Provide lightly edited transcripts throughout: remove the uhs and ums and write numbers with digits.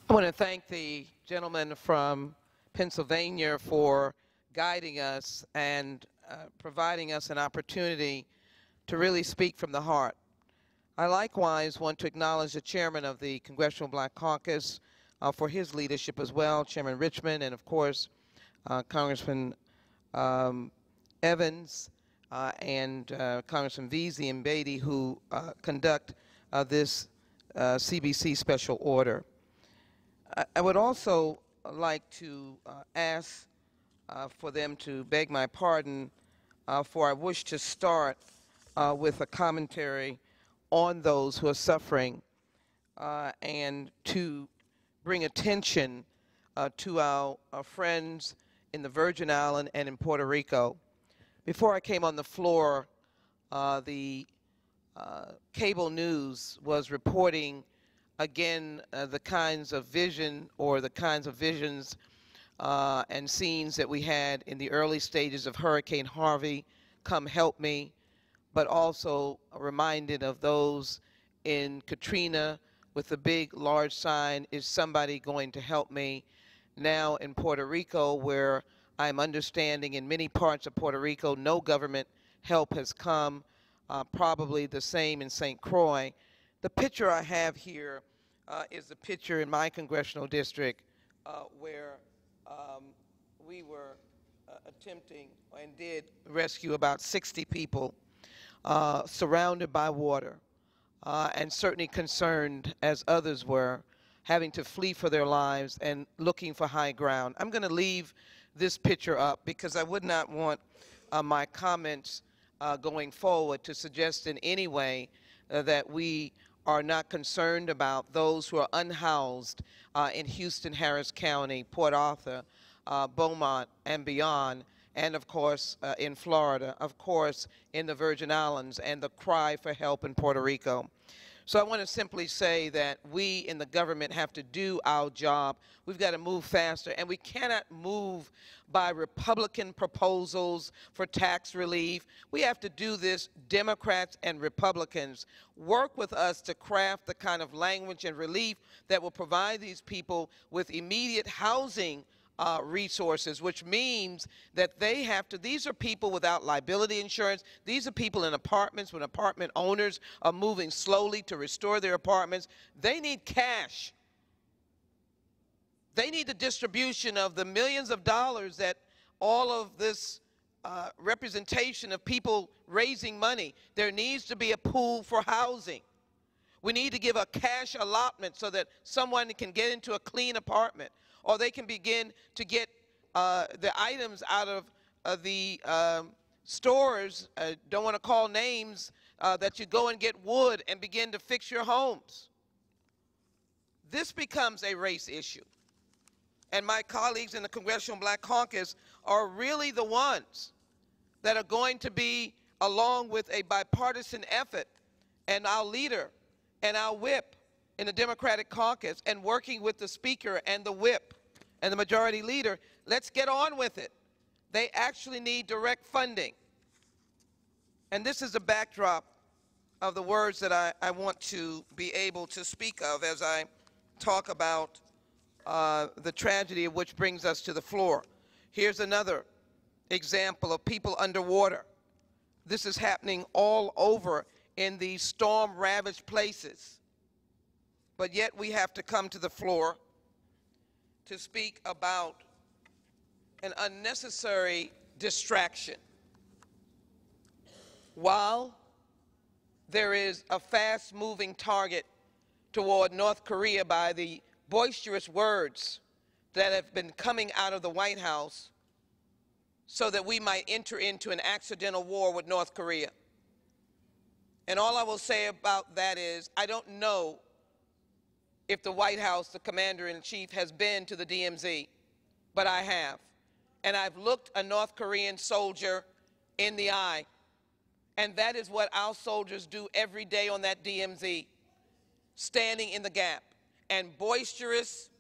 I want to thank the gentleman from Pennsylvania for guiding us and providing us an opportunity to really speak from the heart. I likewise want to acknowledge the chairman of the Congressional Black Caucus for his leadership as well, Chairman Richmond, and of course Congressman Evans and Congressman Veazey and Beatty, who conduct this CBC Special Order. I would also like to ask for them to beg my pardon, for I wish to start with a commentary on those who are suffering and to bring attention to our friends in the Virgin Islands and in Puerto Rico. Before I came on the floor, the cable news was reporting again the kinds of visions and scenes that we had in the early stages of Hurricane Harvey, Come Help Me, but also reminded of those in Katrina with the big large sign, Is Somebody Going to Help Me? Now in Puerto Rico, where I'm understanding in many parts of Puerto Rico no government help has come, probably the same in St. Croix. The picture I have here is the picture in my congressional district where we were attempting and did rescue about 60 people surrounded by water and certainly concerned, as others were, having to flee for their lives and looking for high ground. I'm going to leave this picture up because I would not want my comments going forward to suggest in any way that we are not concerned about those who are unhoused in Houston, Harris County, Port Arthur, Beaumont, and beyond, and of course in Florida, of course in the Virgin Islands, and the cry for help in Puerto Rico. So I want to simply say that we in the government have to do our job. We've got to move faster, and we cannot move by Republican proposals for tax relief. We have to do this, Democrats and Republicans. Work with us to craft the kind of language and relief that will provide these people with immediate housing resources, which means that they have to, these are people without liability insurance. These are people in apartments when apartment owners are moving slowly to restore their apartments. They need cash. They need the distribution of the millions of dollars that all of this representation of people raising money. There needs to be a pool for housing. We need to give a cash allotment so that someone can get into a clean apartment, or they can begin to get the items out of the stores, don't want to call names, that you go and get wood and begin to fix your homes. This becomes a race issue. And my colleagues in the Congressional Black Caucus are really the ones that are going to be, along with a bipartisan effort, and our leader and our whip in the Democratic caucus, and working with the Speaker and the whip and the Majority Leader, let's get on with it. They actually need direct funding. And this is the backdrop of the words that I want to be able to speak of as I talk about the tragedy of which brings us to the floor. Here's another example of people underwater. This is happening all over in these storm-ravaged places. But yet we have to come to the floor to speak about an unnecessary distraction. While there is a fast-moving target toward North Korea by the boisterous words that have been coming out of the White House so that we might enter into an accidental war with North Korea. And all I will say about that is, I don't know if the White House, the Commander-in-Chief, has been to the DMZ, but I have. And I've looked a North Korean soldier in the eye, and that is what our soldiers do every day on that DMZ, standing in the gap. And boisterous,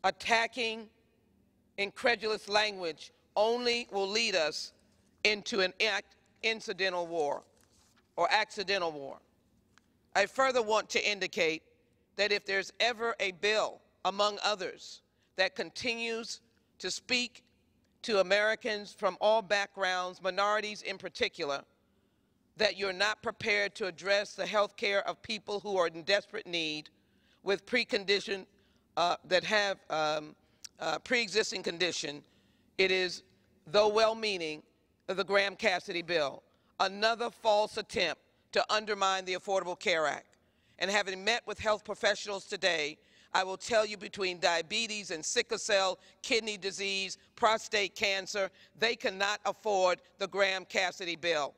attacking, incredulous language only will lead us into an incidental war or accidental war. I further want to indicate that if there's ever a bill, among others, that continues to speak to Americans from all backgrounds, minorities in particular, that you're not prepared to address the health care of people who are in desperate need with precondition, that have pre-existing condition, it is, though well-meaning, the Graham-Cassidy bill, another false attempt to undermine the Affordable Care Act. And having met with health professionals today, I will tell you between diabetes and sickle cell, kidney disease, prostate cancer, they cannot afford the Graham-Cassidy bill.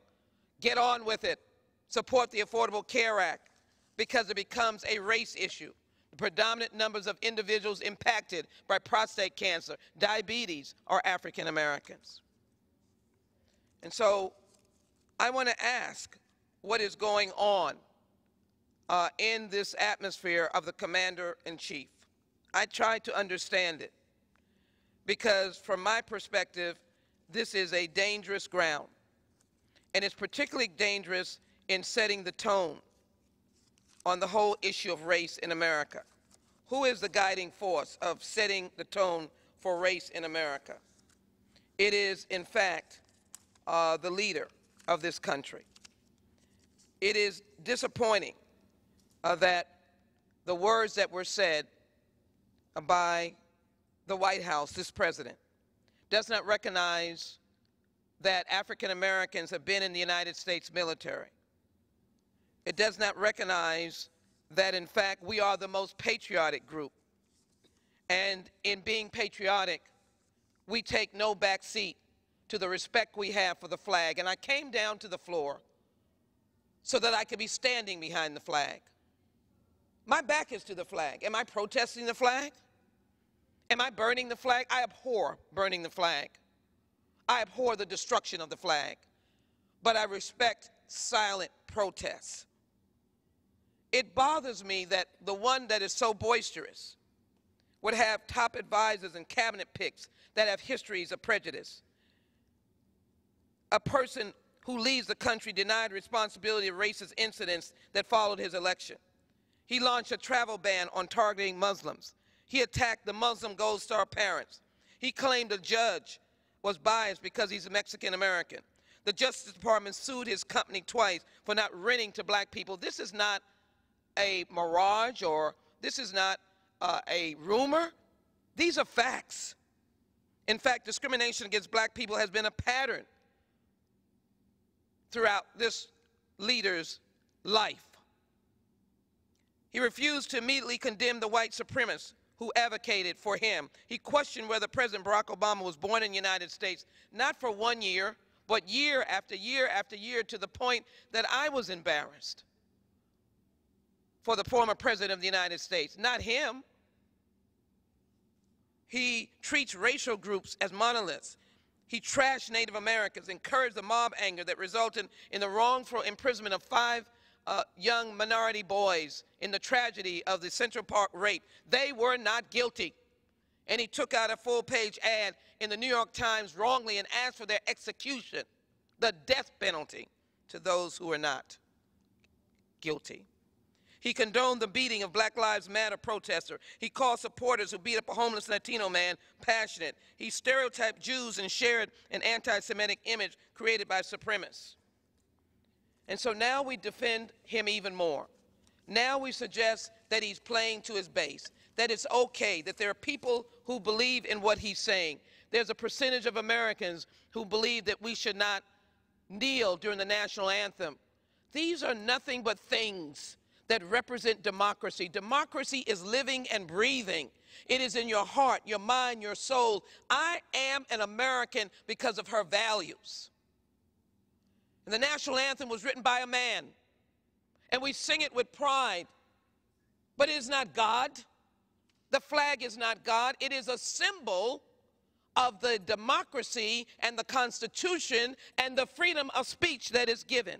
Get on with it. Support the Affordable Care Act because it becomes a race issue. The predominant numbers of individuals impacted by prostate cancer, diabetes, are African Americans. And so I want to ask what is going on in this atmosphere of the Commander-in-Chief. I try to understand it because from my perspective, this is a dangerous ground. And it's particularly dangerous in setting the tone on the whole issue of race in America. Who is the guiding force of setting the tone for race in America? It is, in fact, the leader of this country. It is disappointing that the words that were said by the White House, this president, does not recognize that African Americans have been in the United States military. It does not recognize that, in fact, we are the most patriotic group. And in being patriotic, we take no back seat to the respect we have for the flag. And I came down to the floor so that I could be standing behind the flag. My back is to the flag. Am I protesting the flag? Am I burning the flag? I abhor burning the flag. I abhor the destruction of the flag. But I respect silent protests. It bothers me that the one that is so boisterous would have top advisors and cabinet picks that have histories of prejudice. A person who leaves the country denied responsibility of racist incidents that followed his election. He launched a travel ban on targeting Muslims. He attacked the Muslim Gold Star parents. He claimed a judge was biased because he's a Mexican American. The Justice Department sued his company twice for not renting to black people. This is not a mirage, or this is not a rumor. These are facts. In fact, discrimination against black people has been a pattern throughout this leader's life. He refused to immediately condemn the white supremacists who advocated for him. He questioned whether President Barack Obama was born in the United States, not for 1 year, but year after year after year, to the point that I was embarrassed for the former President of the United States, not him. He treats racial groups as monoliths. He trashed Native Americans, encouraged the mob anger that resulted in the wrongful imprisonment of 5 young minority boys in the tragedy of the Central Park rape. They were not guilty. And he took out a full-page ad in the New York Times wrongly and asked for their execution, the death penalty, to those who were not guilty. He condoned the beating of Black Lives Matter protesters. He called supporters who beat up a homeless Latino man passionate. He stereotyped Jews and shared an anti-Semitic image created by supremacists. And so now we defend him even more. Now we suggest that he's playing to his base, that it's okay, that there are people who believe in what he's saying. There's a percentage of Americans who believe that we should not kneel during the national anthem. These are nothing but things that represent democracy. Democracy is living and breathing. It is in your heart, your mind, your soul. I am an American because of her values. And the national anthem was written by a man, and we sing it with pride. But it is not God. The flag is not God. It is a symbol of the democracy and the Constitution and the freedom of speech that is given.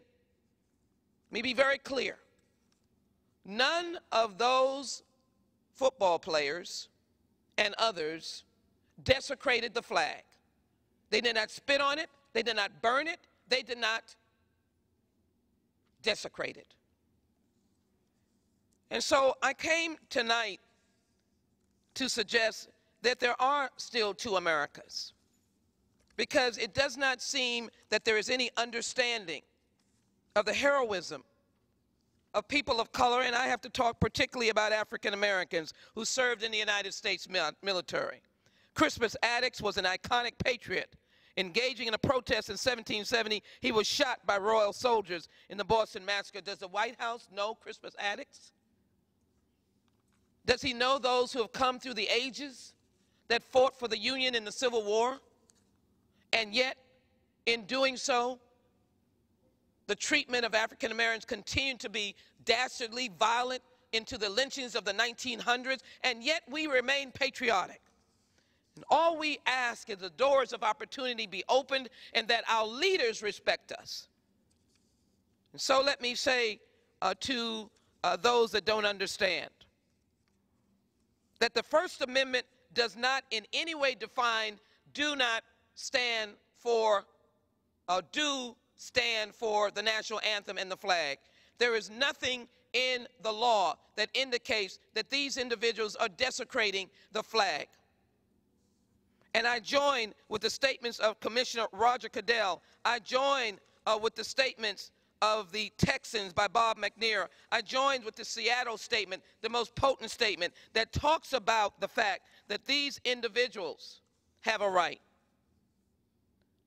Let me be very clear. None of those football players and others desecrated the flag. They did not spit on it. They did not burn it. They did not desecrate it. And so I came tonight to suggest that there are still two Americas, because it does not seem that there is any understanding of the heroism of people of color, and I have to talk particularly about African Americans who served in the United States military. Crispus Attucks was an iconic patriot. Engaging in a protest in 1770, he was shot by Royal soldiers in the Boston Massacre. Does the White House know Crispus Attucks? Does he know those who have come through the ages that fought for the Union in the Civil War? And yet, in doing so, the treatment of African Americans continued to be dastardly violent into the lynchings of the 1900s, and yet we remain patriotic. And all we ask is the doors of opportunity be opened and that our leaders respect us. And so let me say to those that don't understand that the First Amendment does not in any way define do stand for the national anthem and the flag. There is nothing in the law that indicates that these individuals are desecrating the flag. And I join with the statements of Commissioner Roger Goodell. I join with the statements of the Texans by Bob McNair. I joined with the Seattle statement, the most potent statement that talks about the fact that these individuals have a right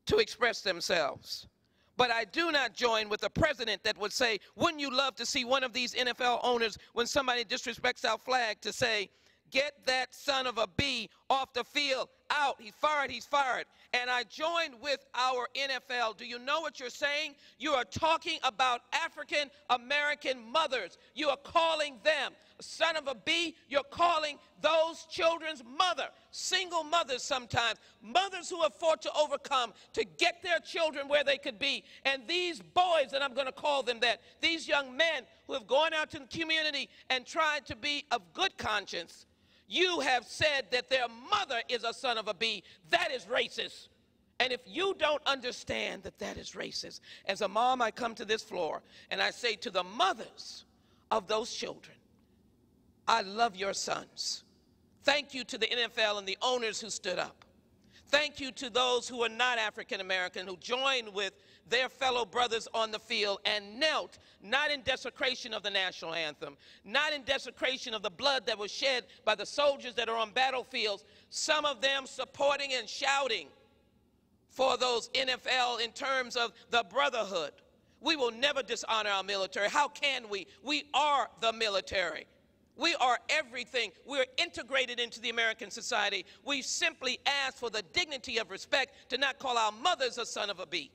to express themselves. But I do not join with a president that would say, wouldn't you love to see one of these NFL owners, when somebody disrespects our flag, to say, get that son of a B off the field, out, he's fired. And I joined with our NFL. Do you know what you're saying? You are talking about African American mothers. You are calling them a son of a B. You're calling those children's mother. Single mothers sometimes. Mothers who have fought to overcome to get their children where they could be. And these boys, and I'm going to call them that, these young men who have gone out to the community and tried to be of good conscience, you have said that their mother is a son of a B. That is racist. And if you don't understand that that is racist, as a mom, I come to this floor and I say to the mothers of those children, I love your sons. Thank you to the NFL and the owners who stood up. Thank you to those who are not African American, who joined with their fellow brothers on the field and knelt, not in desecration of the national anthem, not in desecration of the blood that was shed by the soldiers that are on battlefields, some of them supporting and shouting for those NFL in terms of the brotherhood. We will never dishonor our military. How can we? We are the military. We are everything. We're integrated into the American society. We simply ask for the dignity of respect, to not call our mothers a son of a B.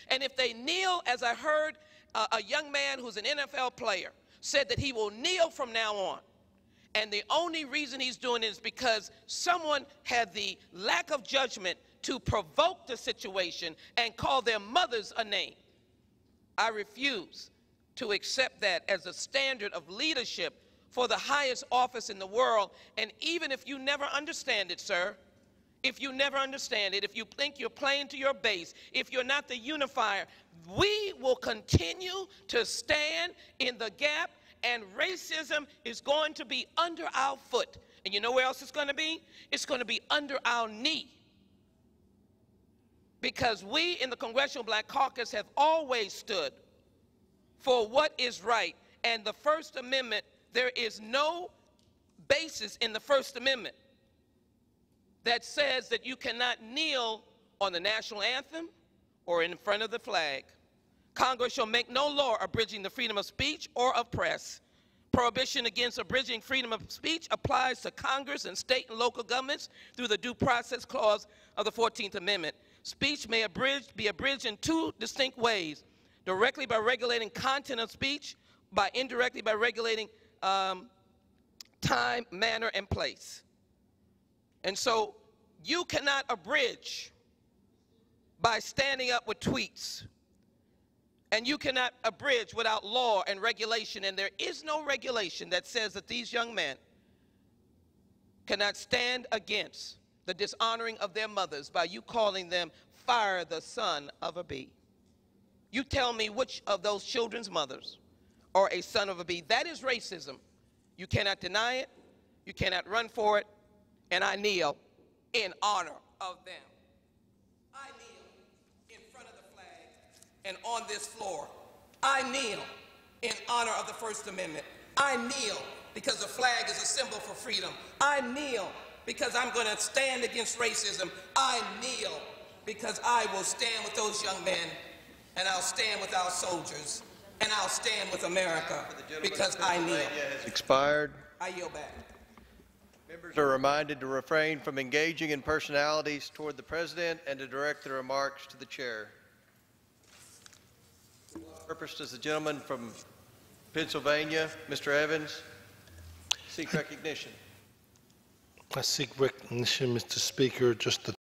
And if they kneel, as I heard a young man who's an NFL player said that he will kneel from now on, and the only reason he's doing it is because someone had the lack of judgment to provoke the situation and call their mothers a name. I refuse to accept that as a standard of leadership for the highest office in the world. And even if you never understand it, sir, if you never understand it, if you think you're playing to your base, if you're not the unifier, we will continue to stand in the gap, and racism is going to be under our foot. And you know where else it's going to be? It's going to be under our knee. Because we in the Congressional Black Caucus have always stood for what is right. And the First Amendment, there is no basis in the First Amendment that says that you cannot kneel on the national anthem or in front of the flag. Congress shall make no law abridging the freedom of speech or of press. Prohibition against abridging freedom of speech applies to Congress and state and local governments through the Due Process Clause of the 14th Amendment. Speech may be abridged in two distinct ways: directly by regulating content of speech, by indirectly by regulating time, manner, and place. And so you cannot abridge by standing up with tweets. And you cannot abridge without law and regulation. And there is no regulation that says that these young men cannot stand against the dishonoring of their mothers by you calling them fire the son of a B. You tell me which of those children's mothers are a son of a B. That is racism. You cannot deny it. You cannot run for it. And I kneel in honor of them. I kneel in front of the flag and on this floor. I kneel in honor of the First Amendment. I kneel because the flag is a symbol for freedom. I kneel because I'm going to stand against racism. I kneel because I will stand with those young men, and I'll stand with our soldiers, and I'll stand with America because I kneel. Expired. I yield back. Members are reminded to refrain from engaging in personalities toward the President and to direct their remarks to the Chair. What purpose does the gentleman from Pennsylvania, Mr. Evans, seek recognition? I seek recognition, Mr. Speaker, just to